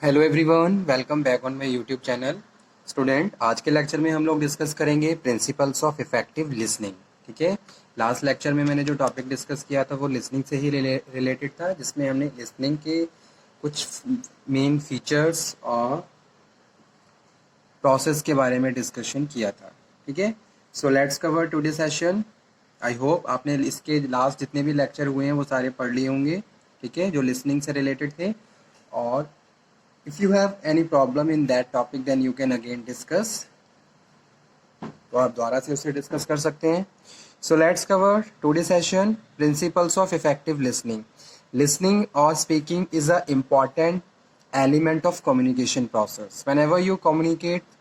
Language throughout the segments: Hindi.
Hello everyone, welcome back on my YouTube channel. Student, आज के लेक्चर में हम लोग डिस्कस करेंगे प्रिंसिपल्स ऑफ इफेक्टिव लिसनिंग। ठीक है। लास्ट लेक्चर में मैंने जो टॉपिक डिस्कस किया था वो लिसनिंग से ही रिलेटेड था, जिसमें हमने लिसनिंग के कुछ मेन फीचर्स और प्रोसेस के बारे में डिस्कशन किया था। ठीक है। सो let's cover today session. I hope आपने इसके लास्ट जितने भी लेक्चर हुए हैं वो सारे पढ़ लिए होंगे। ठीक है, जो लिसनिंग से रिलेटेड थे। और if you have any problem in that topic then you can again discuss, तो आप दोबारा से उसे डिस्कस कर सकते हैं। So let's cover today session principles of effective listening. Listening और speaking is a important element of communication process. whenever you communicate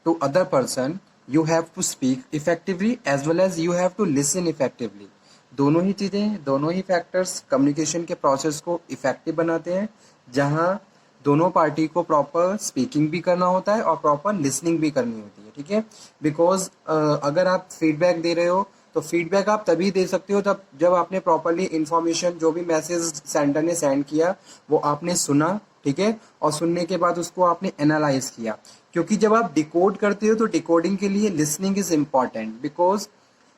to other person you have to speak effectively as well as you have to listen effectively। दोनों ही चीज़ें, दोनों ही फैक्टर्स कम्युनिकेशन के प्रोसेस को इफेक्टिव बनाते हैं, जहां दोनों पार्टी को प्रॉपर स्पीकिंग भी करना होता है और प्रॉपर लिसनिंग भी करनी होती है। ठीक है। बिकॉज अगर आप फीडबैक दे रहे हो तो फीडबैक आप तभी दे सकते हो तब जब आपने प्रॉपरली इंफॉर्मेशन, जो भी मैसेज सेंडर ने सेंड किया वो आपने सुना। ठीक है। और सुनने के बाद उसको आपने एनालाइज किया, क्योंकि जब आप डिकोड करते हो तो डिकोडिंग के लिए listening is important. Because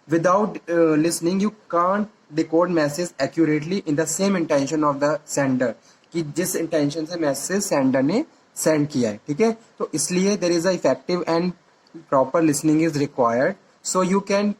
without listening you can't decode message accurately in the same intention of the sender, कि जिस इंटेंशन से मैसेज सेंडर ने सेंड किया है। ठीक है। तो इसलिए there is a effective and proper listening is required, so you can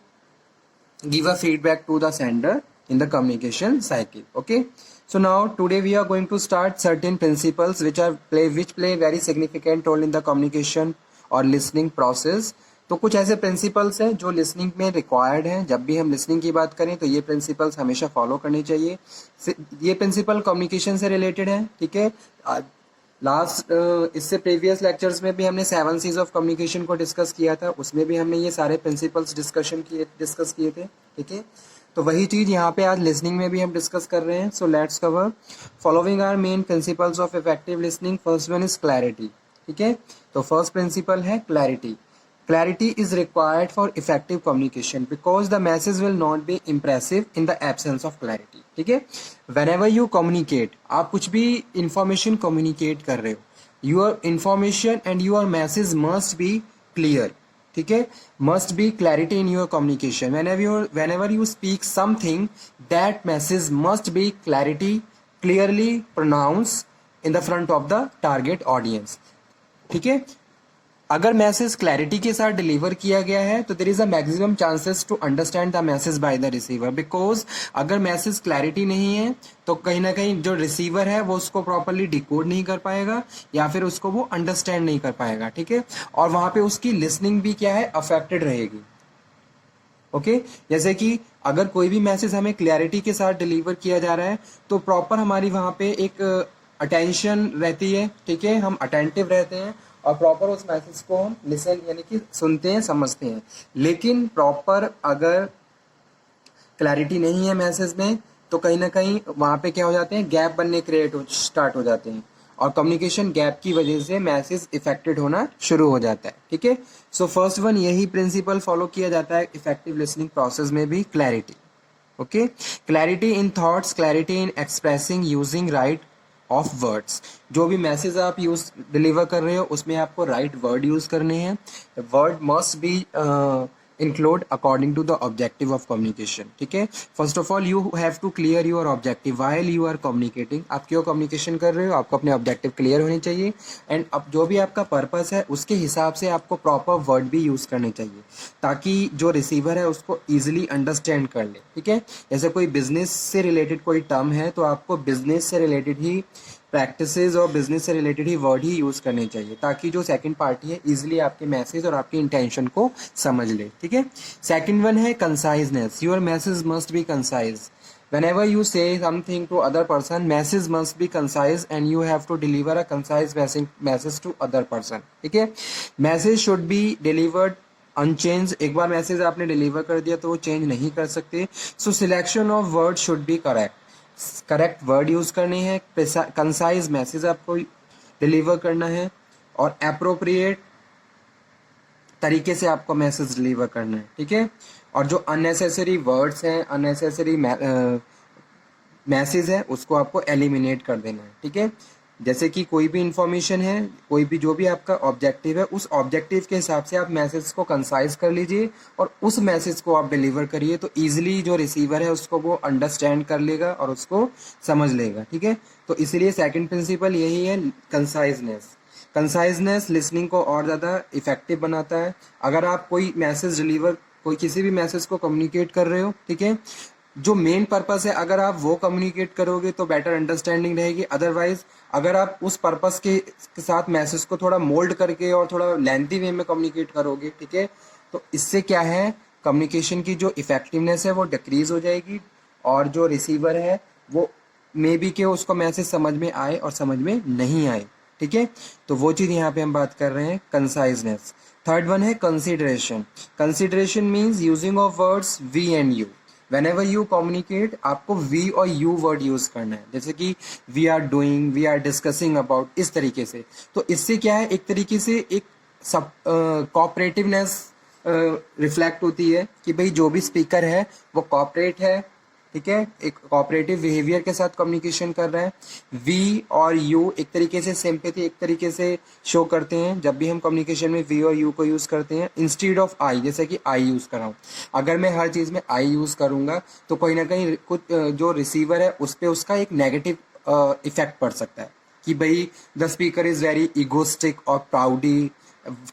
give a feedback to the sender in the communication cycle. Okay, so now today we are going to start certain principles which play very significant role in the communication or listening process. तो कुछ ऐसे प्रिंसिपल्स हैं जो लिसनिंग में रिक्वायर्ड हैं। जब भी हम लिसनिंग की बात करें तो ये प्रिंसिपल्स हमेशा फॉलो करनी चाहिए। ये प्रिंसिपल कम्युनिकेशन से रिलेटेड है। ठीक है। लास्ट इससे प्रीवियस लेक्चर्स में भी हमने 7 C's ऑफ कम्युनिकेशन को डिस्कस किया था, उसमें भी हमने ये सारे प्रिंसिपल्स डिस्कस किए थे। ठीक है। तो वही चीज़ यहाँ पे आज लिसनिंग में भी हम डिस्कस कर रहे हैं। So let's cover following are main principles of effective listening. First one is clarity. ठीक है। तो फर्स्ट प्रिंसिपल है clarity. Clarity is required for effective communication because the message will not be impressive in the absence of clarity। ठीक है। Whenever you communicate, आप कुछ भी information communicate कर रहे हो, your information and your message must be clear। ठीक है। must be clarity in your communication। whenever you speak something, that message must be clearly pronounced in the front of the target audience। ठीक है। अगर मैसेज क्लैरिटी के साथ डिलीवर किया गया है तो there is a maximum chances to understand the message by the receiver. Because अगर मैसेज क्लैरिटी नहीं है तो कहीं ना कहीं जो रिसीवर है वो उसको प्रॉपरली डिकोड नहीं कर पाएगा या फिर उसको वो अंडरस्टैंड नहीं कर पाएगा। ठीक है। और वहां पे उसकी लिसनिंग भी क्या है, अफेक्टेड रहेगी। ओके। जैसे कि अगर कोई भी मैसेज हमें क्लैरिटी के साथ डिलीवर किया जा रहा है तो प्रॉपर हमारी वहां पे एक अटेंशन रहती है। ठीक है। हम अटेंटिव रहते हैं और प्रॉपर उस मैसेज को हम लिसन यानी कि सुनते हैं, समझते हैं। लेकिन प्रॉपर अगर क्लैरिटी नहीं है मैसेज में तो कहीं ना कहीं वहां पे क्या हो जाते हैं, गैप बनने स्टार्ट हो जाते हैं और कम्युनिकेशन गैप की वजह से मैसेज इफेक्टेड होना शुरू हो जाता है। ठीक है। सो फर्स्ट वन यही प्रिंसिपल फॉलो किया जाता है इफेक्टिव लिसनिंग प्रोसेस में भी, clarity. Okay. Clarity in thoughts, clarity in expressing using right of words. जो भी मैसेज आप डिलीवर कर रहे हो उसमें आपको राइट वर्ड यूज करने हैं। Word must be include according to the objective of communication. ठीक है। First of all you have to clear your objective while you are communicating. आप क्यों कम्युनिकेशन कर रहे हो, आपको अपने ऑब्जेक्टिव क्लियर होने चाहिए। एंड अब जो भी आपका पर्पस है उसके हिसाब से आपको प्रॉपर वर्ड भी यूज करने चाहिए ताकि जो रिसीवर है उसको ईजिली अंडरस्टैंड कर ले। ठीक है। जैसे कोई बिजनेस से रिलेटेड कोई टर्म है तो आपको बिजनेस से रिलेटेड ही प्रैक्टिसेस और बिजनेस से रिलेटेड ही वर्ड ही यूज करने चाहिए ताकि जो सेकंड पार्टी है इजीली आपके मैसेज और आपकी इंटेंशन को समझ ले। ठीक है। सेकंड वन है conciseness. Your message must B concise. whenever you say something to other person, message must be concise and you have to deliver a concise message to other person। ठीक है। Message should be delivered unchange. एक बार मैसेज आपने डिलीवर कर दिया तो वो चेंज नहीं कर सकते। So selection of word should be correct word use करने हैं, कंसाइज मैसेज आपको डिलीवर करना है और अप्रोप्रिएट तरीके से आपको मैसेज डिलीवर करना है। ठीक है। और जो अननेसेसरी वर्ड्स हैं, अननेसेसरी मैसेज है उसको आपको एलिमिनेट कर देना है। ठीक है। जैसे कि कोई भी इंफॉर्मेशन है, कोई भी जो भी आपका ऑब्जेक्टिव है, उस ऑब्जेक्टिव के हिसाब से आप मैसेज को कंसाइज कर लीजिए और उस मैसेज को आप डिलीवर करिए, तो ईजिली जो रिसीवर है उसको वो अंडरस्टैंड कर लेगा और उसको समझ लेगा, ठीक है। तो इसलिए सेकंड प्रिंसिपल यही है, कंसाइजनेस। कंसाइजनेस लिसनिंग को और ज़्यादा इफेक्टिव बनाता है। अगर आप कोई मैसेज डिलीवर, कोई किसी भी मैसेज को कम्युनिकेट कर रहे हो, ठीक है, जो मेन पर्पस है अगर आप वो कम्युनिकेट करोगे तो बेटर अंडरस्टैंडिंग रहेगी। अदरवाइज अगर आप उस पर्पस के साथ मैसेज को थोड़ा मोल्ड करके और थोड़ा लेंथी वे में कम्युनिकेट करोगे, ठीक है, तो इससे क्या है, कम्युनिकेशन की जो इफेक्टिवनेस है वो डिक्रीज हो जाएगी और जो रिसीवर है वो मे बी के उसको मैसेज समझ में आए और समझ में नहीं आए, ठीक है। तो वो चीज़ यहाँ पे हम बात कर रहे हैं, कंसाइजनेस। थर्ड वन है consideration. Consideration means using of words we and you. whenever you communicate आपको वी और यू वर्ड यूज करना है, जैसे कि we are doing, we are discussing about, इस तरीके से। तो इससे क्या है, एक तरीके से एक सब कॉपरेटिवनेस रिफ्लेक्ट होती है कि भाई जो भी स्पीकर है वो कॉपरेट है, ठीक है, एक कॉपरेटिव बिहेवियर के साथ कम्युनिकेशन कर रहा है। वी और यू एक तरीके से सिंपैथी एक तरीके से शो करते हैं जब भी हम कम्युनिकेशन में वी और यू को यूज़ करते हैं इंस्टीड ऑफ आई, जैसे कि आई यूज़ कर रहा हूँ। अगर मैं हर चीज़ में आई यूज़ करूँगा तो कहीं ना कहीं कुछ जो रिसीवर है उस पर उसका एक नेगेटिव इफेक्ट पड़ सकता है कि भाई the speaker is very egoistic और proudy,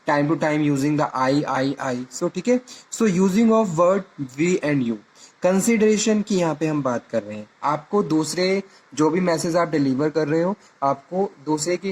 time to time using the I, so ठीक है। So using of word we and you. Consideration की यहाँ पे हम बात कर रहे हैं, आपको दूसरे जो भी मैसेज आप डिलीवर कर रहे हो आपको दूसरे की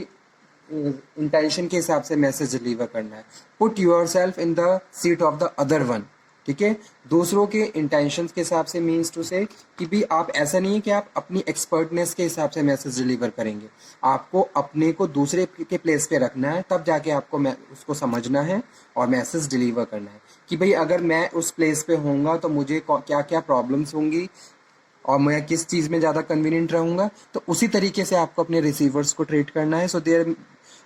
इंटेंशन के हिसाब से मैसेज डिलीवर करना है। Put your self in the seat of the other one, ठीक है। दूसरों के इंटेंशंस के हिसाब से मीन्स टू से कि भी आप ऐसा नहीं है कि आप अपनी एक्सपर्टनेस के हिसाब से मैसेज डिलीवर करेंगे, आपको अपने को दूसरे के प्लेस पे रखना है, तब जाके आपको उसको समझना है और मैसेज डिलीवर करना है कि भाई अगर मैं उस प्लेस पे होऊंगा तो मुझे क्या क्या प्रॉब्लम्स होंगी और मैं किस चीज़ में ज़्यादा कन्वीनियंट रहूँगा, तो उसी तरीके से आपको अपने रिसीवर्स को ट्रीट करना है। So there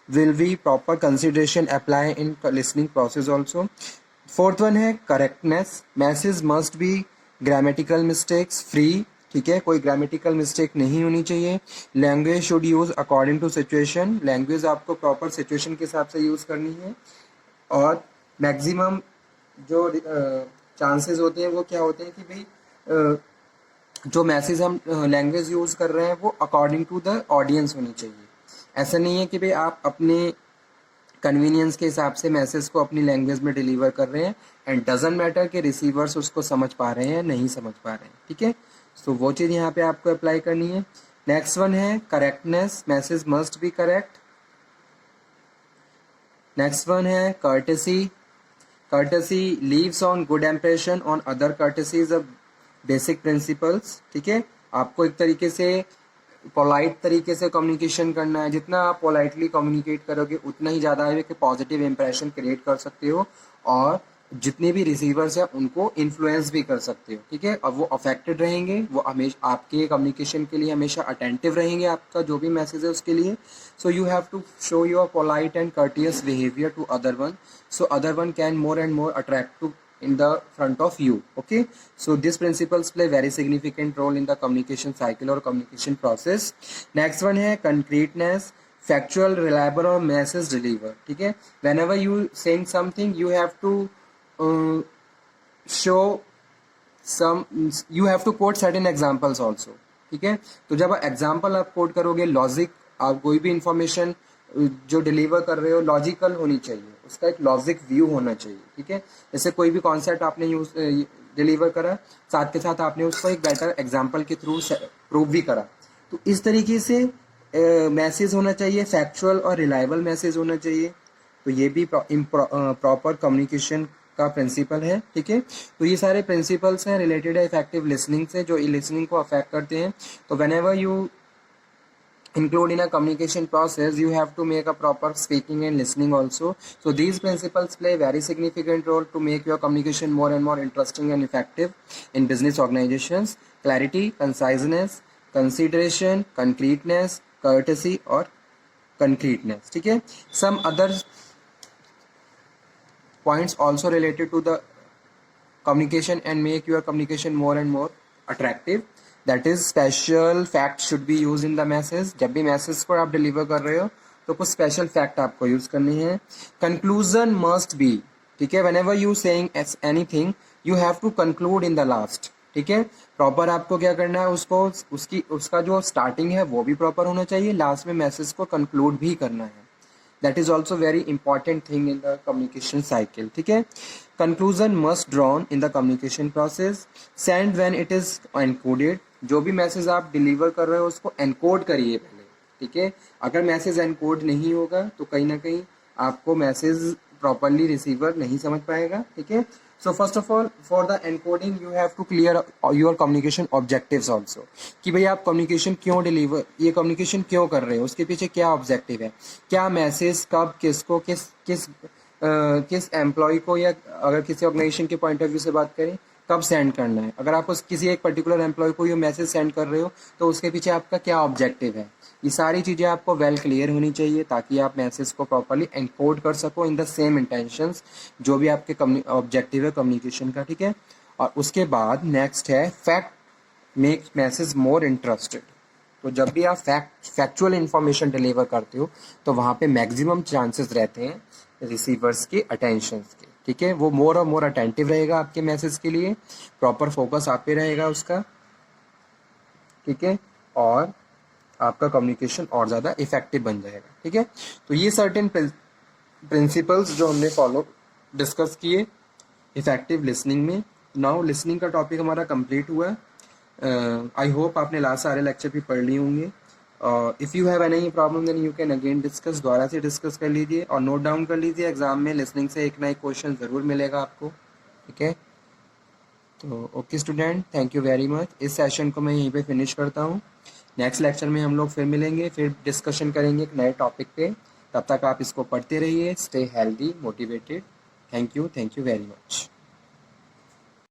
will be proper consideration apply in listening process also. Fourth one है correctness. Message must be grammatical mistakes free, ठीक है, कोई ग्रामेटिकल मिस्टेक नहीं होनी चाहिए। Language should use according to situation, language आपको प्रॉपर सिचुएशन के हिसाब से यूज़ करनी है। और मैक्सिमम जो चांसेस होते हैं वो क्या होते हैं कि भाई जो मैसेज हम लैंग्वेज यूज़ कर रहे हैं वो अकॉर्डिंग टू द ऑडियंस होनी चाहिए। ऐसा नहीं है कि भाई आप अपने कन्वीनियंस के हिसाब से मैसेज को अपनी लैंग्वेज में डिलीवर कर रहे हैं एंड डजेंट मैटर कि रिसीवर्स उसको समझ पा रहे हैं या नहीं समझ पा रहे हैं, ठीक है। सो वो चीज़ यहाँ पे आपको अप्लाई करनी है। नेक्स्ट वन है correctness, message must be correct. Next one है courtesy. Courtesy leaves on good impression on other courtesies of basic principles, ठीक है। आपको एक तरीके से पोलाइट तरीके से कम्युनिकेशन करना है, जितना आप पोलाइटली कम्युनिकेट करोगे उतना ही ज़्यादा है कि पॉजिटिव इंप्रेशन क्रिएट कर सकते हो और जितने भी रिसीवर्स हैं उनको इन्फ्लुएंस भी कर सकते हो, ठीक है। और वो अफेक्टेड रहेंगे, वो हमेशा आपके कम्युनिकेशन के लिए हमेशा अटेंटिव रहेंगे, आपका जो भी मैसेज है उसके लिए। So you have to show your polite and courteous behaviour to other one, so other one can more and more attract to in the front of you, okay. So these principles play very significant role in the communication cycle or communication process. Next one है concreteness, factual, reliable और message deliver, ठीक है। whenever you saying something you have to show some, you have to quote certain examples also, ठीक है। तो जब एग्जाम्पल आप कोट करोगे, लॉजिक, आप कोई भी इंफॉर्मेशन जो डिलीवर कर रहे हो लॉजिकल होनी चाहिए, उसका एक लॉजिक व्यू होना चाहिए, ठीक है। जैसे कोई भी कॉन्सेप्ट आपने यूज डिलीवर करा, साथ के साथ आपने उसको एक बेटर एग्जाम्पल के थ्रू प्रूव भी करा, तो इस तरीके से मैसेज होना चाहिए, फैक्चुअल और रिलायबल मैसेज होना चाहिए। तो ये भी प्रॉपर कम्युनिकेशन का प्रिंसिपल है, ठीक है। तो ये सारे प्रिंसिपल्स हैं रिलेटेड है इफेक्टिव लिसनिंग से, जो लिसनिंग को अफेक्ट करते हैं। तो whenever you include in a communication process you have to make a proper speaking and listening also. So these principles play very significant role to make your communication more and more interesting and effective in business organizations. Clarity, conciseness, consideration, concreteness, courtesy और concreteness, ठीक है। some other points also related to the communication and make your communication more and more attractive. That is special fact should be use in the message. जब भी मैसेज को आप डिलीवर कर रहे हो तो कुछ स्पेशल फैक्ट आपको यूज करनी है। कंक्लूजन मस्ट बी, ठीक है, whenever you saying anything you have to conclude in the last, ठीक है। प्रॉपर आपको क्या करना है, उसका जो स्टार्टिंग है वो भी प्रॉपर होना चाहिए, लास्ट में मैसेज को कंक्लूड भी करना है। That is also very important thing in the communication cycle, ठीक है। Conclusion must drawn in the communication process. Send when it is encoded, जो भी मैसेज आप डिलीवर कर रहे हो उसको एनकोड करिए पहले, ठीक है। अगर मैसेज एनकोड नहीं होगा तो कहीं ना कहीं आपको मैसेज प्रॉपरली रिसीवर नहीं समझ पाएगा, ठीक है। So first of all for the encoding you have to clear your communication objectives also, कि भाई आप कम्युनिकेशन क्यों डिलीवर, ये कम्युनिकेशन क्यों कर रहे हो, उसके पीछे क्या ऑब्जेक्टिव है, क्या मैसेज कब किसको किस एम्प्लॉय को, या अगर किसी ऑर्गेनाइजेशन के पॉइंट ऑफ व्यू से बात करें कब सेंड करना है। अगर आप उस किसी एक पर्टिकुलर एम्प्लॉय को ये मैसेज सेंड कर रहे हो तो उसके पीछे आपका क्या ऑब्जेक्टिव है, ये सारी चीज़ें आपको वेल क्लियर होनी चाहिए ताकि आप मैसेज को प्रॉपरली एनकोड कर सको इन द सेम इंटेंशंस जो भी आपके ऑब्जेक्टिव है कम्युनिकेशन का, ठीक है। और उसके बाद नेक्स्ट है fact make message more interested. तो जब भी आप फैक्चुअल इंफॉर्मेशन डिलीवर करते हो तो वहाँ पे मैक्सिमम चांसेस रहते हैं रिसीवर्स के अटेंशन के, ठीक है। वो मोर और मोर अटेंटिव रहेगा आपके मैसेज के लिए, प्रॉपर फोकस आप पे रहेगा उसका, ठीक है, और आपका कम्युनिकेशन और ज़्यादा इफेक्टिव बन जाएगा, ठीक है। तो ये सर्टेन प्रिंसिपल्स जो हमने फॉलो डिस्कस किए इफेक्टिव लिसनिंग में। नाउ लिसनिंग का टॉपिक हमारा कंप्लीट हुआ। आई होप आपने लास्ट सारे लेक्चर भी पढ़ लिए होंगे। If you have any problem then you can again discuss, दोबारा से डिस्कस कर लीजिए और नोट डाउन कर लीजिए। एग्जाम में लिसनिंग से एक ना एक क्वेश्चन ज़रूर मिलेगा आपको, ठीक है। तो okay student, thank you very much. इस सेशन को मैं यहीं पे फिनिश करता हूँ। नेक्स्ट लेक्चर में हम लोग फिर मिलेंगे, फिर डिस्कशन करेंगे एक नए टॉपिक पे। तब तक आप इसको पढ़ते रहिए, stay healthy motivated. Thank you very much.